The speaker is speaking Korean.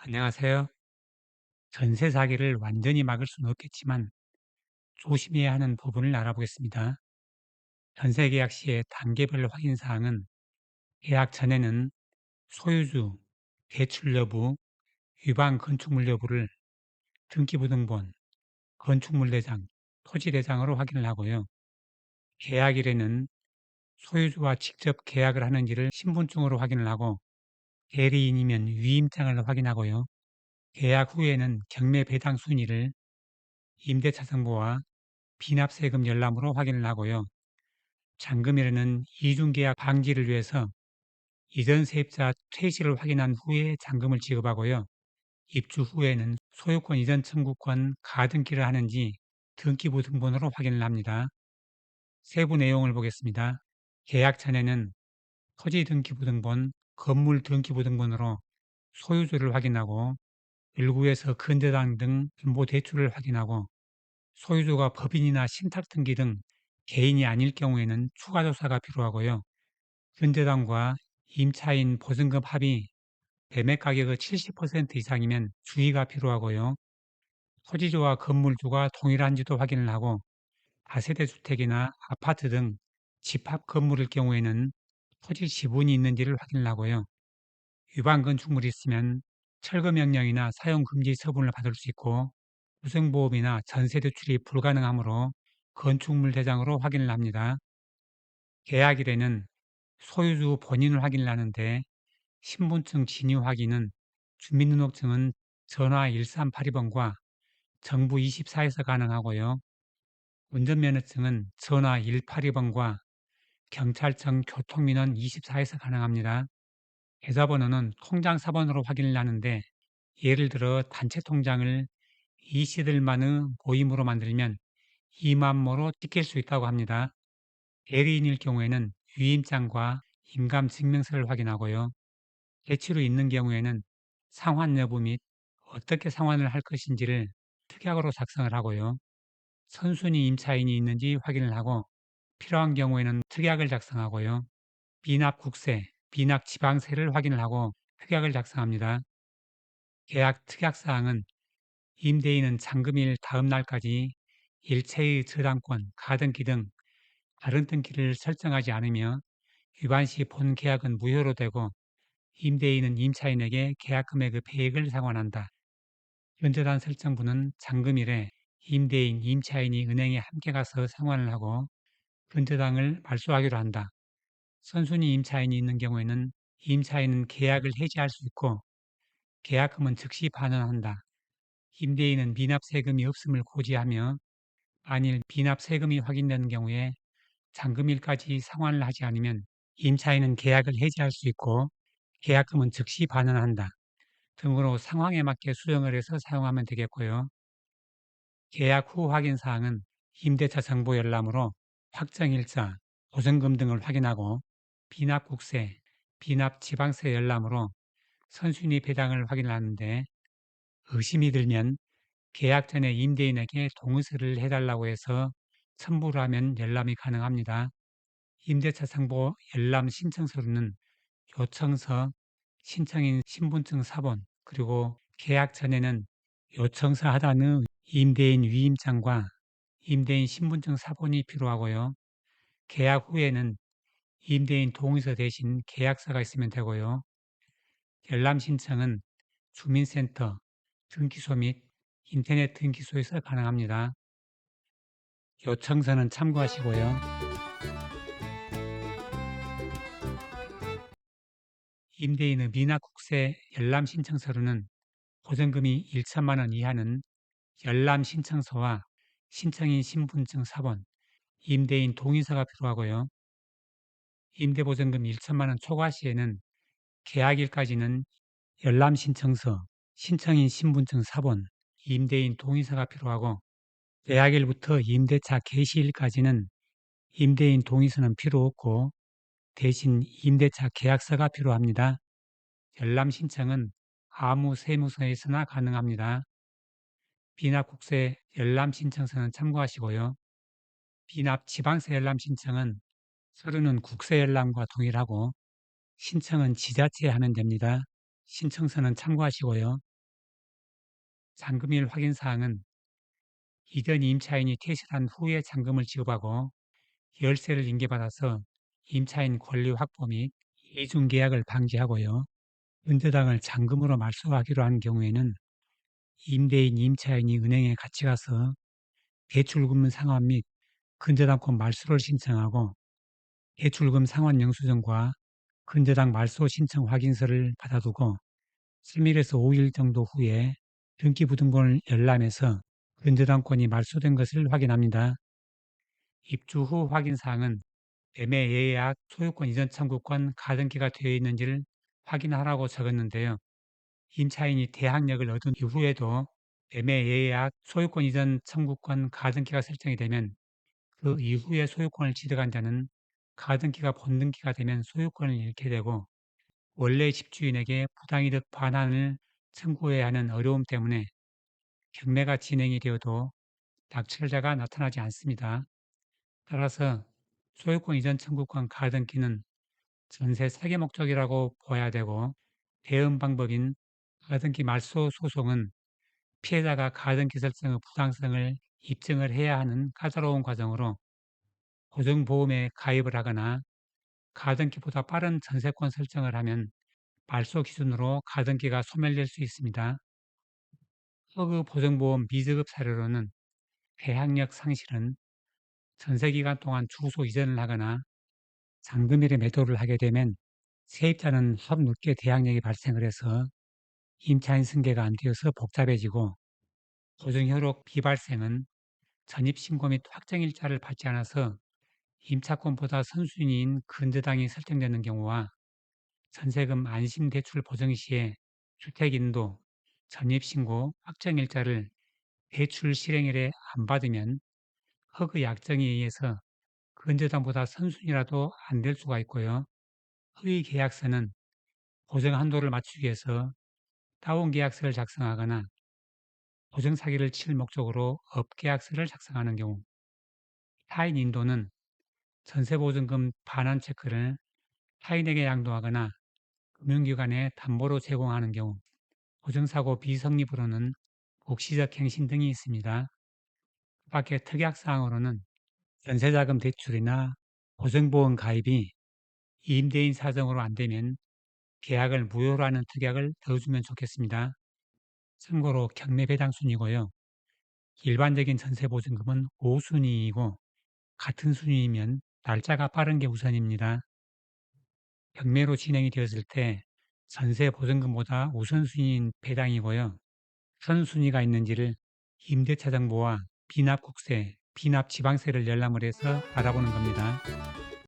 안녕하세요. 전세 사기를 완전히 막을 수는 없겠지만 조심해야 하는 부분을 알아보겠습니다. 전세 계약 시의 단계별 확인 사항은 계약 전에는 소유주, 대출 여부, 위반 건축물 여부를 등기부등본, 건축물대장, 토지대장으로 확인을 하고요. 계약일에는 소유주와 직접 계약을 하는지를 신분증으로 확인을 하고 대리인이면 위임장을 확인하고요. 계약 후에는 경매 배당 순위를 임대차 정보와 비납세금 열람으로 확인을 하고요. 잔금일에는 이중계약 방지를 위해서 이전 세입자 퇴실을 확인한 후에 잔금을 지급하고요. 입주 후에는 소유권 이전 청구권 가등기를 하는지 등기부 등본으로 확인을 합니다. 세부 내용을 보겠습니다. 계약 전에는 토지 등기부 등본, 건물 등기부 등본으로 소유주를 확인하고 일구에서 근저당 등 담보대출을 확인하고 소유주가 법인이나 신탁등기 등 개인이 아닐 경우에는 추가 조사가 필요하고요. 근저당과 임차인 보증금 합이 매매 가격의 70% 이상이면 주의가 필요하고요. 토지주와 건물주가 동일한지도 확인을 하고 다세대 주택이나 아파트 등 집합 건물일 경우에는 토지 지분이 있는지를 확인을 하고요. 위반 건축물이 있으면 철거 명령이나 사용 금지 처분을 받을 수 있고 우승보험이나 전세 대출이 불가능하므로 건축물 대장으로 확인을 합니다. 계약일에는 소유주 본인을 확인을 하는데 신분증 진위 확인은 주민등록증은 전화 1382번과 정부 24에서 가능하고요. 운전면허증은 전화 182번과 경찰청 교통민원 24에서 가능합니다. 계좌번호는 통장 사번으로 확인을 하는데 예를 들어 단체 통장을 이씨들만의 모임으로 만들면 2만모로 찍힐 수 있다고 합니다. 대리인일 경우에는 위임장과 인감증명서를 확인하고요. 대치로 있는 경우에는 상환 여부 및 어떻게 상환을 할 것인지를 특약으로 작성을 하고요. 선순위 임차인이 있는지 확인을 하고 필요한 경우에는 특약을 작성하고요. 미납 국세, 미납 지방세를 확인을 하고 특약을 작성합니다. 계약 특약사항은 임대인은 잔금일 다음 날까지 일체의 저당권, 가등기 등 다른 등기를 설정하지 않으며 위반 시 본 계약은 무효로 되고 임대인은 임차인에게 계약 금액의 배액을 상환한다. 현저단 설정부는 잔금일에 임대인, 임차인이 은행에 함께 가서 상환을 하고 근저당을 말소하기로 한다. 선순위 임차인이 있는 경우에는 임차인은 계약을 해지할 수 있고 계약금은 즉시 반환한다. 임대인은 미납 세금이 없음을 고지하며 만일 미납 세금이 확인되는 경우에 잔금일까지 상환을 하지 않으면 임차인은 계약을 해지할 수 있고 계약금은 즉시 반환한다 등으로 상황에 맞게 수정을 해서 사용하면 되겠고요. 계약 후 확인 사항은 임대차 정보 열람으로 확정일자, 보증금 등을 확인하고 비납국세, 비납지방세 열람으로 선순위 배당을 확인하는데 의심이 들면 계약 전에 임대인에게 동의서를 해달라고 해서 첨부를 하면 열람이 가능합니다. 임대차 정보 열람 신청서로는 요청서, 신청인 신분증 사본, 그리고 계약 전에는 요청서 하단의 임대인 위임장과 임대인 신분증 사본이 필요하고요. 계약 후에는 임대인 동의서 대신 계약서가 있으면 되고요. 열람 신청은 주민센터, 등기소 및 인터넷 등기소에서 가능합니다. 요청서는 참고하시고요. 임대인의 미납국세 열람 신청서로는 보증금이 1천만 원 이하는 열람 신청서와 신청인 신분증 사본, 임대인 동의서가 필요하고요. 임대보증금 1천만 원 초과 시에는 계약일까지는 열람 신청서, 신청인 신분증 사본, 임대인 동의서가 필요하고 계약일부터 임대차 개시일까지는 임대인 동의서는 필요 없고 대신 임대차 계약서가 필요합니다. 열람 신청은 아무 세무서에서나 가능합니다. 비납국세 열람 신청서는 참고하시고요. 비납 지방세 열람 신청은 서류는 국세 열람과 동일하고 신청은 지자체에 하면 됩니다. 신청서는 참고하시고요. 잔금일 확인 사항은 이전 임차인이 퇴실한 후에 잔금을 지급하고 열세를 인계받아서 임차인 권리 확보 및 이중 계약을 방지하고요. 은퇴당을 잔금으로 말소하기로 한 경우에는 임대인 임차인이 은행에 같이 가서 대출금 상환 및 근저당권 말소를 신청하고 대출금 상환 영수증과 근저당 말소 신청 확인서를 받아두고 3일에서 5일 정도 후에 등기부등본을 열람해서 근저당권이 말소된 것을 확인합니다. 입주 후 확인 사항은 매매 예약 소유권 이전 청구권 가등기가 되어 있는지를 확인하라고 적었는데요. 임차인이 대항력을 얻은 이후에도 매매 예약 소유권 이전 청구권 가등기가 설정이 되면 그 이후에 소유권을 취득한 자는 가등기가 본등기가 되면 소유권을 잃게 되고 원래 집주인에게 부당이득 반환을 청구해야 하는 어려움 때문에 경매가 진행이 되어도 낙찰자가 나타나지 않습니다. 따라서 소유권 이전 청구권 가등기는 전세 사기 목적이라고 봐야 되고 대응 방법인 가등기 말소 소송은 피해자가 가등기 설정의 부당성을 입증을 해야 하는 까다로운 과정으로 고정보험에 가입을 하거나 가등기보다 빠른 전세권 설정을 하면 말소 기준으로 가등기가 소멸될 수 있습니다. 허그 보증보험 미지급 사례로는 배항력 상실은 전세기간 동안 주소 이전을 하거나 잔금일에 매도를 하게 되면 세입자는 하루 늦게 대항력이 발생을 해서 임차인 승계가 안 되어서 복잡해지고 보증효력 비발생은 전입신고 및 확정일자를 받지 않아서 임차권보다 선순위인 근저당이 설정되는 경우와 전세금 안심대출 보증 시에 주택인도, 전입신고, 확정일자를 대출 실행일에 안 받으면 허그 약정에 의해서 근저당보다 선순위라도 안 될 수가 있고요. 허위 계약서는 보증 한도를 맞추기 위해서 다운 계약서를 작성하거나 보증 사기를 칠 목적으로 업계약서를 작성하는 경우, 타인 인도는 전세보증금 반환 체크를 타인에게 양도하거나 금융기관에 담보로 제공하는 경우, 보증사고 비성립으로는 복시적 행신 등이 있습니다. 그 밖에 특약사항으로는 전세자금 대출이나 보증보험 가입이 임대인 사정으로 안 되면 계약을 무효로 하는 특약을 넣어주면 좋겠습니다. 참고로 경매 배당 순이고요. 일반적인 전세보증금은 5순위이고 같은 순위이면 날짜가 빠른 게 우선입니다. 경매로 진행이 되었을 때 전세보증금보다 우선순위인 배당이고요. 선순위가 있는지를 임대차 정보와 비납국세, 비납지방세를 열람을 해서 알아보는 겁니다.